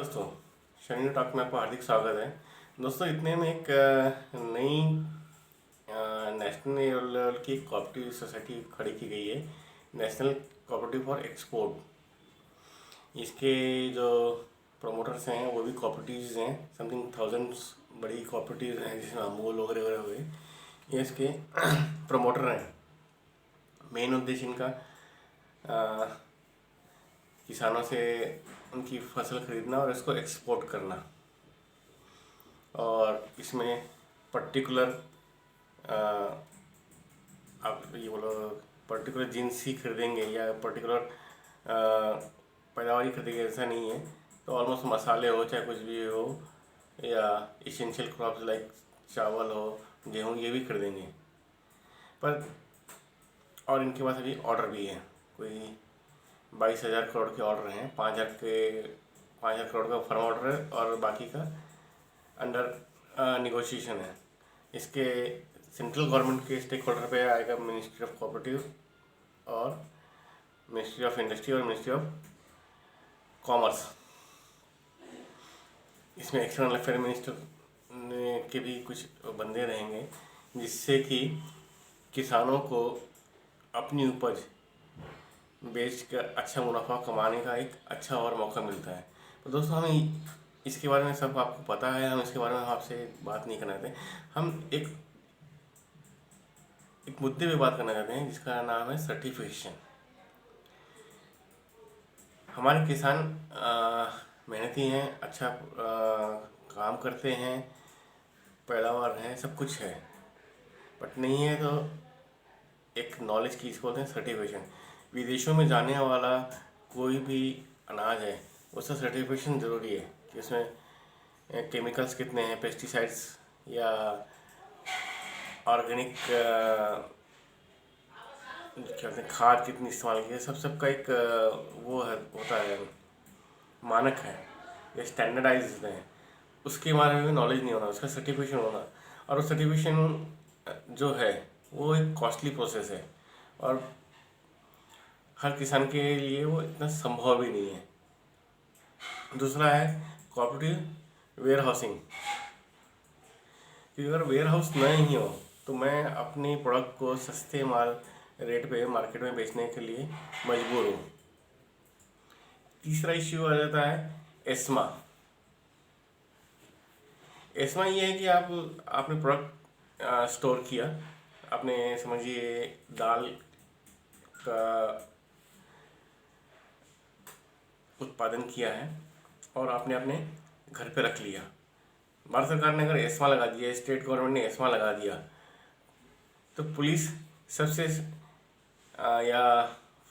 दोस्तों, शनि टॉक में आपका हार्दिक स्वागत है। दोस्तों, इतने में एक नई नेशनल लेवल की कोऑपरेटिव सोसाइटी खड़ी की गई है, नेशनल कोऑपरेटिव फॉर एक्सपोर्ट। इसके जो प्रमोटर्स हैं वो भी कोऑपरेटिव्स हैं, समथिंग थाउजेंड्स बड़ी कोऑपरेटिव्स हैं जिसमें अमूल वगैरह वगैरह हुए, ये इसके प्रमोटर हैं। मेन उद्देश्य इनका किसानों से उनकी फसल खरीदना और इसको एक्सपोर्ट करना, और इसमें पर्टिकुलर आप ये बोलो पर्टिकुलर जीन्स ही खरीदेंगे या पर्टिकुलर पैदावार ही खरीदेंगे ऐसा नहीं है। तो ऑलमोस्ट मसाले हो चाहे कुछ भी हो या इसेंशियल क्रॉप्स लाइक चावल हो, गेहूँ, ये भी खरीदेंगे। पर और इनके पास अभी ऑर्डर भी है, कोई 22,000 करोड़ के ऑर्डर हैं। 5,000 करोड़ का फर्म ऑर्डर है और बाकी का अंडर निगोशिएशन है। इसके सेंट्रल गवर्नमेंट के स्टेक होल्डर पे आएगा मिनिस्ट्री ऑफ कोऑपरेटिव और मिनिस्ट्री ऑफ इंडस्ट्री और मिनिस्ट्री ऑफ कॉमर्स। इसमें एक्सटर्नल अफेयर मिनिस्टर के भी कुछ बंदे रहेंगे, जिससे कि किसानों को अपनी उपज बेच कर अच्छा मुनाफा कमाने का एक अच्छा और मौका मिलता है। तो दोस्तों, हमें इसके बारे में सब आपको पता है, हम इसके बारे में आपसे बात नहीं करना चाहते। हम एक मुद्दे पे बात करना चाहते हैं जिसका नाम है सर्टिफिकेशन। हमारे किसान मेहनती हैं, अच्छा काम करते हैं, पैदावार है, सब कुछ है, बट नहीं है तो एक नॉलेज की इसको बोलते हैं सर्टिफिकेशन। विदेशों में जाने वाला कोई भी अनाज है उसका सर्टिफिकेशन ज़रूरी है कि उसमें केमिकल्स कितने हैं, पेस्टिसाइड्स या ऑर्गेनिक क्या कहते हैं खाद कितनी इस्तेमाल की है, सबका एक वो है, होता है, मानक है, ये स्टैंडर्डाइज हैं। उसके बारे में नॉलेज नहीं होना, उसका सर्टिफिकेशन होना। और वो सर्टिफिकेशन जो है वो एक कॉस्टली प्रोसेस है और हर किसान के लिए वो इतना संभव भी नहीं है। दूसरा है कोऑपरेटिव वेयर हाउसिंग, क्योंकि अगर वेयर हाउस नहीं हो तो मैं अपने प्रोडक्ट को सस्ते माल रेट पे मार्केट में बेचने के लिए मजबूर हूँ। तीसरा इश्यू आ जाता है एस्मा। एस्मा ये है कि आपने प्रोडक्ट स्टोर किया, आपने समझिए दाल का उत्पादन किया है और आपने अपने घर पे रख लिया। भारत सरकार ने अगर एस्मा लगा दिया, स्टेट गवर्नमेंट ने एस्मा लगा दिया, तो पुलिस सबसे या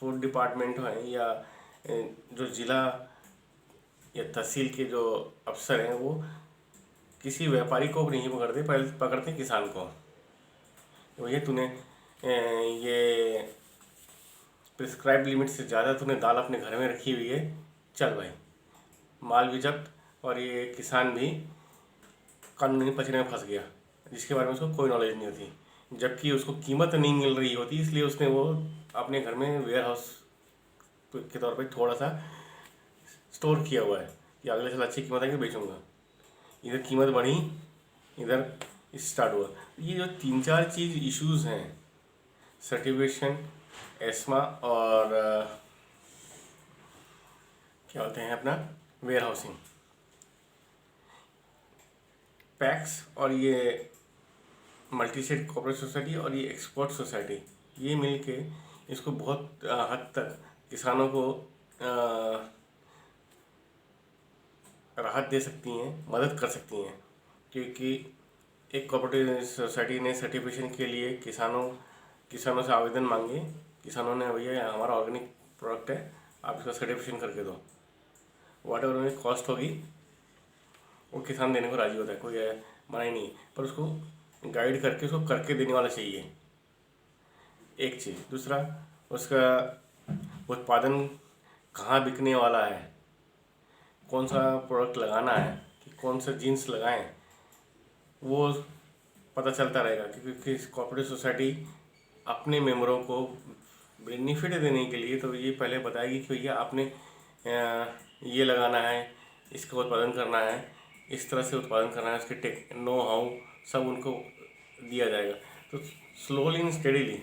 फूड डिपार्टमेंट है या जो ज़िला या तहसील के जो अफसर हैं वो किसी व्यापारी को नहीं पकड़ते, पहले पकड़ते किसान को। तो ये तूने ये प्रिस्क्राइब लिमिट से ज़्यादा तूने दाल अपने घर में रखी हुई है, चल भाई, माल भी जब्त, और ये किसान भी कानूनी पचड़े में फंस गया, जिसके बारे में उसको कोई नॉलेज नहीं होती, जबकि उसको कीमत नहीं मिल रही होती, इसलिए उसने वो अपने घर में वेयर हाउस के तौर पे थोड़ा सा स्टोर किया हुआ है कि अगले साल अच्छी कीमत आएगी बेचूंगा। इधर कीमत बढ़ी, इधर स्टार्ट हुआ। ये जो 3-4 चीज़ इश्यूज़ हैं, सर्टिफिकेशन, एस्मा और क्या होते हैं अपना वेयर हाउसिंग, पैक्स और ये मल्टी स्टेट कोऑपरेटिव सोसाइटी और ये एक्सपोर्ट सोसाइटी, ये मिलके इसको बहुत हद तक किसानों को राहत दे सकती हैं, मदद कर सकती हैं। क्योंकि एक कोऑपरेटिव सोसाइटी ने सर्टिफिकेशन के लिए किसानों से आवेदन मांगे। किसानों ने भैया हमारा ऑर्गेनिक प्रोडक्ट है, आप इसका सर्टिफिकेशन करके दो, वाट एवर उनकी कॉस्ट होगी वो किसान देने को राजी होता है, कोई मना ही नहीं, पर उसको गाइड करके उसको करके देने वाला चाहिए, एक चीज़। दूसरा, उसका उत्पादन कहाँ बिकने वाला है, कौन सा प्रोडक्ट लगाना है, कि कौन सा जीन्स लगाएं, वो पता चलता रहेगा। क्योंकि कोऑपरेटिव सोसाइटी अपने मेंबरों को बेनिफिट देने के लिए तो ये पहले बताएगी कि भैया आपने ये लगाना है, इसका उत्पादन करना है, इस तरह से उत्पादन करना है, उसके टेक नो हाउ सब उनको दिया जाएगा। तो स्लोली एंड स्टेडीली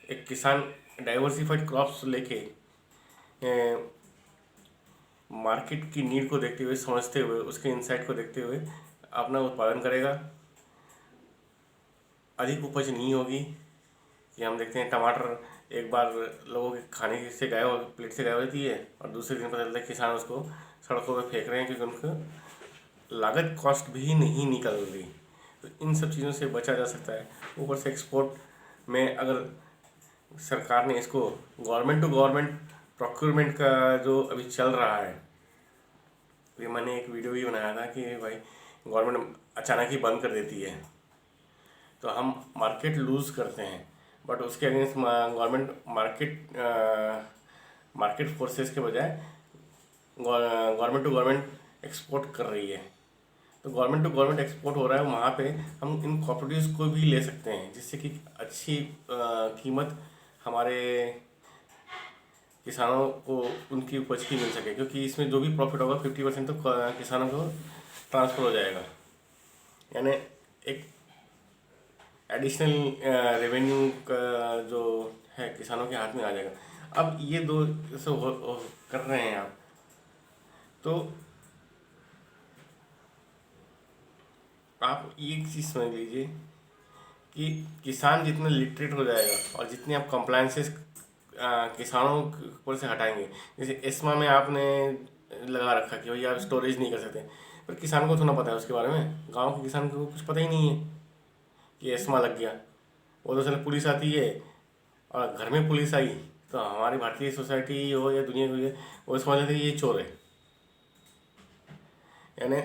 एक किसान डाइवर्सिफाइड क्रॉप्स लेके मार्केट की नीड को देखते हुए, समझते हुए, उसके इनसाइट को देखते हुए अपना उत्पादन करेगा। अधिक उपज नहीं होगी कि हम देखते हैं टमाटर एक बार लोगों के खाने से गायब, प्लेट से गायब होती है और दूसरे दिन पता चलता है किसान उसको सड़कों पर फेंक रहे हैं क्योंकि उनको लागत कॉस्ट भी नहीं निकल रही। तो इन सब चीज़ों से बचा जा सकता है। ऊपर से एक्सपोर्ट में अगर सरकार ने इसको गवर्नमेंट टू गवर्नमेंट प्रोक्योरमेंट का जो अभी चल रहा है, ये मैंने एक वीडियो भी बनाया था कि भाई गवर्नमेंट अचानक ही बंद कर देती है तो हम मार्केट लूज़ करते हैं, बट उसके अगेंस्ट गवर्नमेंट मार्केट फोर्सेस के बजाय गवर्नमेंट टू गवर्नमेंट एक्सपोर्ट कर रही है। तो गवर्नमेंट टू गवर्नमेंट एक्सपोर्ट हो रहा है, वहाँ पे हम इन कॉपरेटिव्स को भी ले सकते हैं जिससे कि अच्छी कीमत हमारे किसानों को उनकी उपज की मिल सके, क्योंकि इसमें जो भी प्रॉफिट होगा 50% तो किसानों को ट्रांसफ़र हो जाएगा, यानी एक एडिशनल रेवेन्यू का जो है किसानों के हाथ में आ जाएगा। अब ये दो जैसे कर रहे हैं आप, तो आप एक चीज़ समझ लीजिए कि किसान जितना लिटरेट हो जाएगा और जितने आप कंप्लायंसेस किसानों के ऊपर से हटाएंगे, जैसे एस्मा में आपने लगा रखा कि भाई आप स्टोरेज नहीं कर सकते, पर किसान को थोड़ा पता है उसके बारे में, गांव के किसान को कुछ पता ही नहीं है कि एस्मा लग गया। वो तो चलो पुलिस आती है और घर में पुलिस आई तो हमारी भारतीय सोसाइटी हो या दुनिया की हो, वो समझ लेते हैं कि ये चोर है, यानी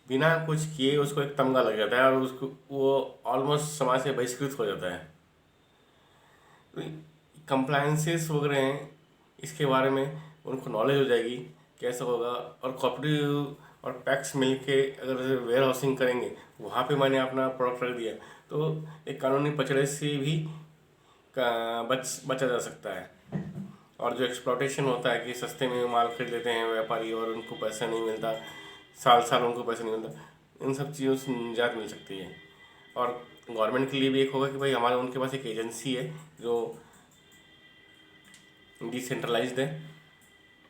बिना कुछ किए उसको एक तमगा लग जाता है और उसको वो ऑलमोस्ट समाज से बहिष्कृत हो जाता है। तो कंप्लायंसेस वगैरह हैं, इसके बारे में उनको नॉलेज हो जाएगी कैसा होगा। और कोऑपरेटिव और पैक्स मिल के अगर वेयर हाउसिंग करेंगे, वहाँ पे मैंने अपना प्रोडक्ट रख दिया तो एक कानूनी पचड़े से भी बचा जा सकता है। और जो एक्सप्लॉटेशन होता है कि सस्ते में माल खरीद लेते हैं व्यापारी और उनको पैसा नहीं मिलता, साल साल उनको पैसा नहीं मिलता, इन सब चीज़ों से निजात मिल सकती है। और गवर्नमेंट के लिए भी एक होगा कि भाई हमारे उनके पास एक एजेंसी है जो डिसेंट्रलाइज्ड है,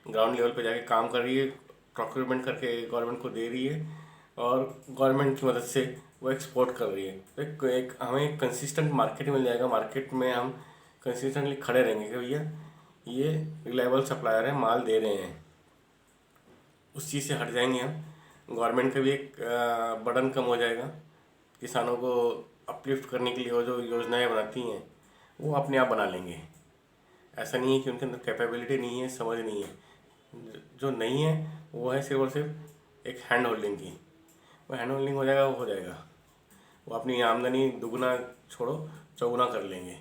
ग्राउंड लेवल पे जाके काम कर रही है, प्रोक्योरमेंट करके गवर्नमेंट को दे रही है और गवर्नमेंट की मदद से वो एक्सपोर्ट कर रही है। तो एक हमें एक कंसिस्टेंट मार्केट मिल जाएगा, मार्केट में हम कंसिस्टेंटली खड़े रहेंगे कि भैया ये रिलायबल सप्लायर है, माल दे रहे हैं। उस चीज़ से हट जाएंगे हम, गवर्नमेंट का भी एक बर्डन कम हो जाएगा। किसानों को अपलिफ्ट करने के लिए वो जो योजनाएं बनाती हैं वो अपने आप बना लेंगे। ऐसा नहीं है कि उनके अंदर कैपेबिलिटी नहीं है, समझ नहीं है, जो नहीं है वो है सिर्फ और सिर्फ एक हैंड होल्डिंग की। वो हैंड होल्डिंग हो जाएगा, वो हो जाएगा, वो अपनी आमदनी दुगना छोड़ो चौगुना कर लेंगे,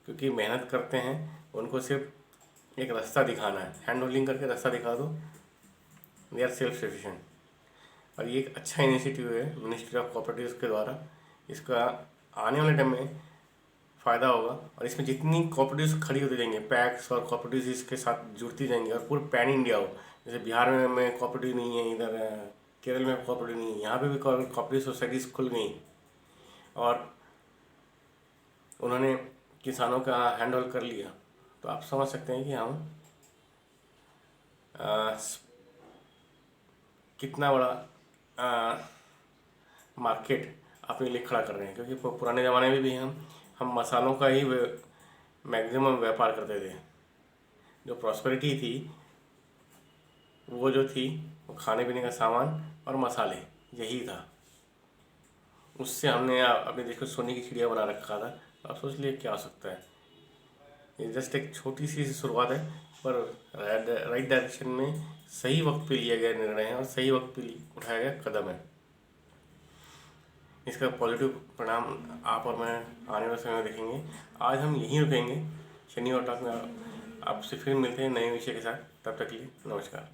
क्योंकि मेहनत करते हैं, उनको सिर्फ एक रास्ता दिखाना है। हैंड होल्डिंग करके रास्ता दिखा दो, दे आर सेल्फ सफिशिएंट। और ये एक अच्छा इनिशिएटिव है मिनिस्ट्री ऑफ कोऑपरेटिव्स के द्वारा, इसका आने वाले टाइम में फ़ायदा होगा। और इसमें जितनी कोऑपरेटिव्स खड़ी होती जाएंगी, पैक्स और कोऑपरेटिव्स इसके साथ जुड़ती जाएंगी और पूरे पैन इंडिया हो, जैसे बिहार में कोऑपरेटिव नहीं है, इधर केरल में कोऑपरेटिव नहीं है, यहाँ पे भी कोऑपरेटिव सोसाइटीज़ खुल गई और उन्होंने किसानों का हैंड होल्ड कर लिया। तो आप समझ सकते हैं कि हम कितना बड़ा मार्केट अपने लिए खड़ा कर रहे हैं, क्योंकि पुराने ज़माने में भी हम मसालों का ही मैक्सिमम व्यापार करते थे। जो प्रॉस्पेरिटी थी वो जो थी वो खाने पीने का सामान और मसाले, यही था। उससे हमने अपने देश को सोने की चिड़िया बना रखा था। आप सोच लिए क्या हो सकता है। ये जस्ट एक छोटी सी शुरुआत है, पर राइट डायरेक्शन में सही वक्त पे लिया गया निर्णय है और सही वक्त पे उठाया गया कदम है। इसका पॉजिटिव परिणाम आप और मैं आने वाले समय में देखेंगे। आज हम यहीं रुकेंगे। शनिवार टॉक में आपसे फिर मिलते हैं नए विषय के साथ। तब तक के लिए नमस्कार।